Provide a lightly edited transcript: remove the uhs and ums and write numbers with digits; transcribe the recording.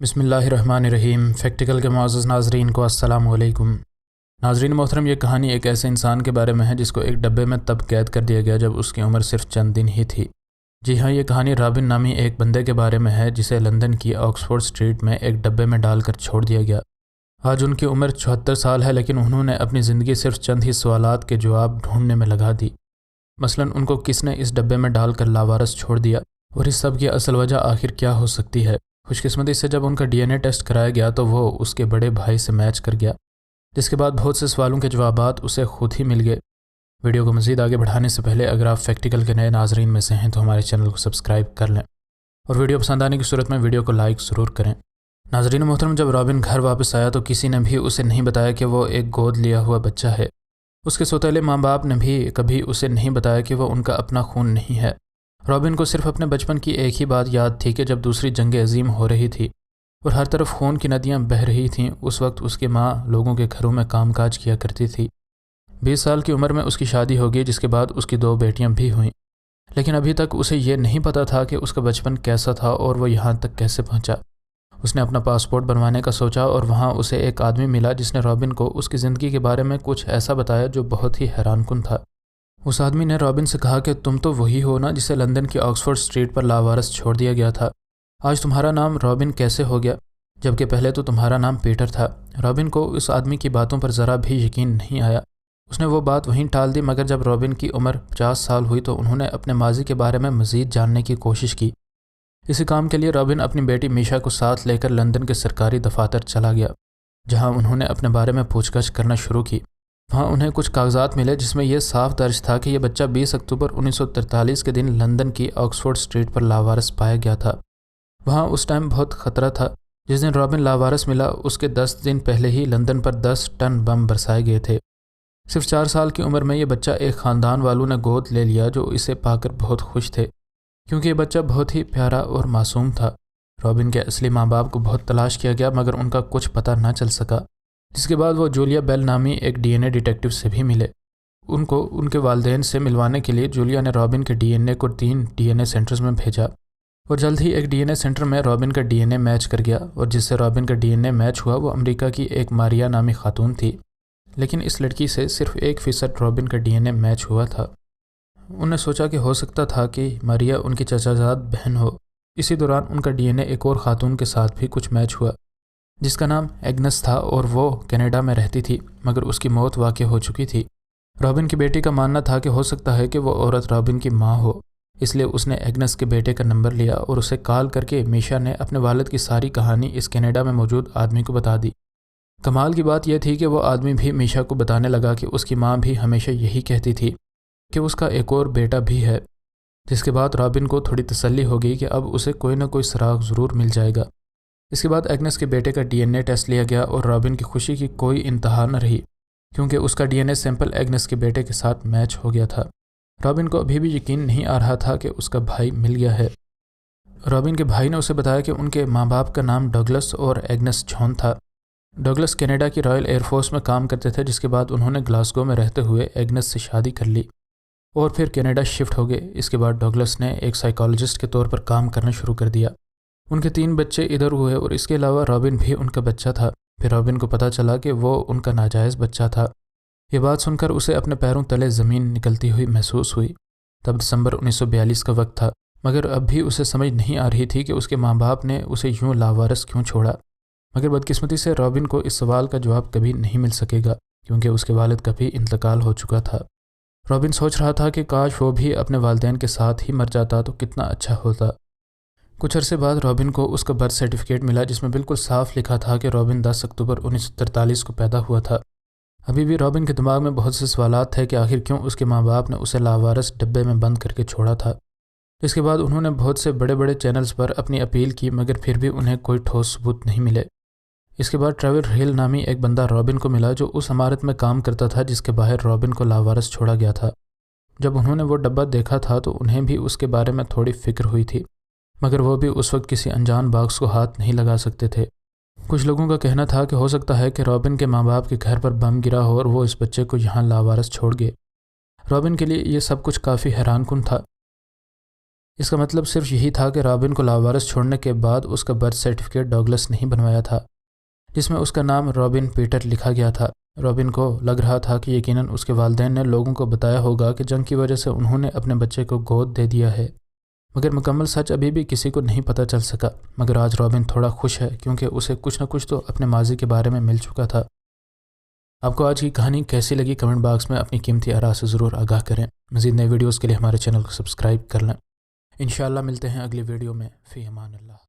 بسم اللہ الرحمن الرحیم۔ فیکٹیکل کے معزز ناظرین کو السلام علیکم۔ ناظرین محترم، یہ کہانی ایک ایسے انسان کے بارے میں ہے جس کو ایک ڈبے میں تب قید کر دیا گیا جب اس کی عمر صرف چند دن ہی تھی۔ جی ہاں، یہ کہانی رابن نامی ایک بندے کے بارے میں ہے جسے لندن کی آکسفورڈ اسٹریٹ میں ایک ڈبے میں ڈال کر چھوڑ دیا گیا۔ آج ان کی عمر 74 سال ہے، لیکن انہوں نے اپنی زندگی صرف چند ہی سوالات کے جواب ڈھونڈنے میں لگا دی۔ مثلاً ان کو کس نے اس ڈبے میں ڈال کر لاوارث چھوڑ دیا، اور اس سب کی اصل وجہ آخر کیا ہو سکتی ہے۔ خوش قسمتی سے جب ان کا ڈی این اے ٹیسٹ کرایا گیا تو وہ اس کے بڑے بھائی سے میچ کر گیا، جس کے بعد بہت سے سوالوں کے جوابات اسے خود ہی مل گئے۔ ویڈیو کو مزید آگے بڑھانے سے پہلے اگر آپ فیکٹیکل کے نئے ناظرین میں سے ہیں تو ہمارے چینل کو سبسکرائب کر لیں، اور ویڈیو پسند آنے کی صورت میں ویڈیو کو لائک ضرور کریں۔ ناظرین محترم، جب رابن گھر واپس آیا تو کسی نے بھی اسے نہیں بتایا کہ وہ ایک گود لیا ہوا بچہ ہے۔ اس کے سوتیلے ماں باپ نے بھی کبھی اسے نہیں بتایا کہ وہ ان کا اپنا خون نہیں ہے۔ رابن کو صرف اپنے بچپن کی ایک ہی بات یاد تھی کہ جب دوسری جنگ عظیم ہو رہی تھی اور ہر طرف خون کی ندیاں بہہ رہی تھیں، اس وقت اس کی ماں لوگوں کے گھروں میں کام کاج کیا کرتی تھی۔ 20 سال کی عمر میں اس کی شادی ہو گئی، جس کے بعد اس کی 2 بیٹیاں بھی ہوئیں، لیکن ابھی تک اسے یہ نہیں پتا تھا کہ اس کا بچپن کیسا تھا اور وہ یہاں تک کیسے پہنچا۔ اس نے اپنا پاسپورٹ بنوانے کا سوچا اور وہاں اسے ایک آدمی ملا جس نے رابن کو اس کی زندگی کے بارے میں کچھ ایسا بتایا جو بہت ہی حیران کن تھا۔ اس آدمی نے رابن سے کہا کہ تم تو وہی ہو نا جسے لندن کی آکسفورڈ اسٹریٹ پر لاوارث چھوڑ دیا گیا تھا۔ آج تمہارا نام رابن کیسے ہو گیا، جبکہ پہلے تو تمہارا نام پیٹر تھا؟ رابن کو اس آدمی کی باتوں پر ذرا بھی یقین نہیں آیا۔ اس نے وہ بات وہیں ٹال دی، مگر جب رابن کی عمر 50 سال ہوئی تو انہوں نے اپنے ماضی کے بارے میں مزید جاننے کی کوشش کی۔ اسی کام کے لیے رابن اپنی بیٹی میشا کو ساتھ لے کر لندن کے سرکاری دفاتر چلا گیا، جہاں انہوں نے اپنے بارے میں پوچھ گچھ کرنا شروع کی۔ وہاں انہیں کچھ کاغذات ملے جس میں یہ صاف درج تھا کہ یہ بچہ 20 اکتوبر 1943 کے دن لندن کی آکسفورڈ اسٹریٹ پر لاوارث پایا گیا تھا۔ وہاں اس ٹائم بہت خطرہ تھا۔ جس دن رابن لاوارث ملا اس کے 10 دن پہلے ہی لندن پر 10 ٹن بم برسائے گئے تھے۔ صرف 4 سال کی عمر میں یہ بچہ ایک خاندان والوں نے گود لے لیا جو اسے پا کر بہت خوش تھے، کیونکہ یہ بچہ بہت ہی پیارا اور معصوم تھا۔ رابن کے اصلی ماں باپ کو بہت تلاش کیا گیا، مگر ان کا کچھ پتہ نہ چل سکا، جس کے بعد وہ جولیا بیل نامی ایک ڈی این اے ڈیٹیکٹیو سے بھی ملے۔ ان کو ان کے والدین سے ملوانے کے لیے جولیا نے رابن کے ڈی این اے کو 3 ڈی این اے سینٹرز میں بھیجا، اور جلد ہی ایک ڈی این اے سینٹر میں رابن کا ڈی این اے میچ کر گیا، اور جس سے رابن کا ڈی این اے میچ ہوا وہ امریکہ کی ایک ماریا نامی خاتون تھی، لیکن اس لڑکی سے صرف 1% رابن کا ڈی این اے میچ ہوا تھا۔ انہوں نے سوچا کہ ہو سکتا تھا کہ ماریا ان کی چچا زاد بہن ہو۔ اسی دوران ان کا ڈی این اے ایک اور خاتون کے ساتھ بھی کچھ میچ ہوا، جس کا نام ایگنس تھا اور وہ کینیڈا میں رہتی تھی، مگر اس کی موت واقع ہو چکی تھی۔ رابن کی بیٹی کا ماننا تھا کہ ہو سکتا ہے کہ وہ عورت رابن کی ماں ہو، اس لیے اس نے ایگنس کے بیٹے کا نمبر لیا اور اسے کال کر کے میشا نے اپنے والد کی ساری کہانی اس کینیڈا میں موجود آدمی کو بتا دی۔ کمال کی بات یہ تھی کہ وہ آدمی بھی میشا کو بتانے لگا کہ اس کی ماں بھی ہمیشہ یہی کہتی تھی کہ اس کا ایک اور بیٹا بھی ہے، جس کے بعد رابن کو تھوڑی تسلی ہو گئی کہ اب اسے کوئی نہ کوئی سراغ ضرور مل جائے گا۔ اس کے بعد ایگنس کے بیٹے کا ڈی این اے ٹیسٹ لیا گیا اور رابن کی خوشی کی کوئی انتہا نہ رہی، کیونکہ اس کا D N A sample Agnes کے بیٹے کے ساتھ میچ ہو گیا تھا۔ رابن کو ابھی بھی یقین نہیں آ رہا تھا کہ اس کا بھائی مل گیا ہے۔ رابن کے بھائی نے اسے بتایا کہ ان کے ماں باپ کا نام ڈگلس اور ایگنس جان تھا۔ ڈگلس کینیڈا کی رائل ایئر فورس میں کام کرتے تھے، جس کے بعد انہوں نے گلاسگو میں رہتے ہوئے ایگنس سے شادی کر لی اور پھر کینیڈا شفٹ ہو گئے۔ اس کے بعد ڈگلس نے ایک سائیکالوجسٹ کے طور پر کام کرنا شروع کر دیا۔ ان کے 3 بچے ادھر ہوئے اور اس کے علاوہ رابن بھی ان کا بچہ تھا۔ پھر رابن کو پتہ چلا کہ وہ ان کا ناجائز بچہ تھا۔ یہ بات سن کر اسے اپنے پیروں تلے زمین نکلتی ہوئی محسوس ہوئی۔ تب دسمبر 1942 کا وقت تھا، مگر اب بھی اسے سمجھ نہیں آ رہی تھی کہ اس کے ماں باپ نے اسے یوں لاوارث کیوں چھوڑا۔ مگر بدقسمتی سے رابن کو اس سوال کا جواب کبھی نہیں مل سکے گا، کیونکہ اس کے والد کا بھی انتقال ہو چکا تھا۔ رابن سوچ رہا تھا کہ کاش وہ بھی اپنے والدین کے ساتھ ہی مر جاتا تو کتنا اچھا ہوتا۔ کچھ عرصے بعد رابن کو اس کا برتھ سرٹیفکیٹ ملا، جس میں بالکل صاف لکھا تھا کہ رابن 10 اکتوبر 1943 کو پیدا ہوا تھا۔ ابھی بھی رابن کے دماغ میں بہت سے سوالات تھے کہ آخر کیوں اس کے ماں باپ نے اسے لاوارث ڈبے میں بند کر کے چھوڑا تھا۔ اس کے بعد انہوں نے بہت سے بڑے بڑے چینلز پر اپنی اپیل کی، مگر پھر بھی انہیں کوئی ٹھوس ثبوت نہیں ملے۔ اس کے بعد ٹریور ہیل نامی ایک بندہ رابن کو ملا جو اس عمارت میں کام کرتا تھا جس کے باہر رابن کو لاوارث چھوڑا گیا تھا۔ جب انہوں نے وہ ڈبہ دیکھا تھا تو انہیں بھی اس کے بارے میں تھوڑی فکر ہوئی تھی، مگر وہ بھی اس وقت کسی انجان باکس کو ہاتھ نہیں لگا سکتے تھے۔ کچھ لوگوں کا کہنا تھا کہ ہو سکتا ہے کہ رابن کے ماں باپ کے گھر پر بم گرا ہو اور وہ اس بچے کو یہاں لاوارث چھوڑ گئے۔ رابن کے لیے یہ سب کچھ کافی حیران کن تھا۔ اس کا مطلب صرف یہی تھا کہ رابن کو لاوارث چھوڑنے کے بعد اس کا برتھ سرٹیفکیٹ ڈاگلس نہیں بنوایا تھا، جس میں اس کا نام رابن پیٹر لکھا گیا تھا۔ رابن کو لگ رہا تھا کہ یقیناً اس کے والدین نے لوگوں کو بتایا ہوگا کہ جنگ کی وجہ سے انہوں نے اپنے بچے کو گود دے دیا ہے، مگر مکمل سچ ابھی بھی کسی کو نہیں پتہ چل سکا۔ مگر آج رابن تھوڑا خوش ہے کیونکہ اسے کچھ نہ کچھ تو اپنے ماضی کے بارے میں مل چکا تھا۔ آپ کو آج کی کہانی کیسی لگی کمنٹ باکس میں اپنی قیمتی آراء سے ضرور آگاہ کریں۔ مزید نئے ویڈیوز کے لیے ہمارے چینل کو سبسکرائب کر لیں۔ انشاءاللہ ملتے ہیں اگلی ویڈیو میں۔ فی امان اللہ۔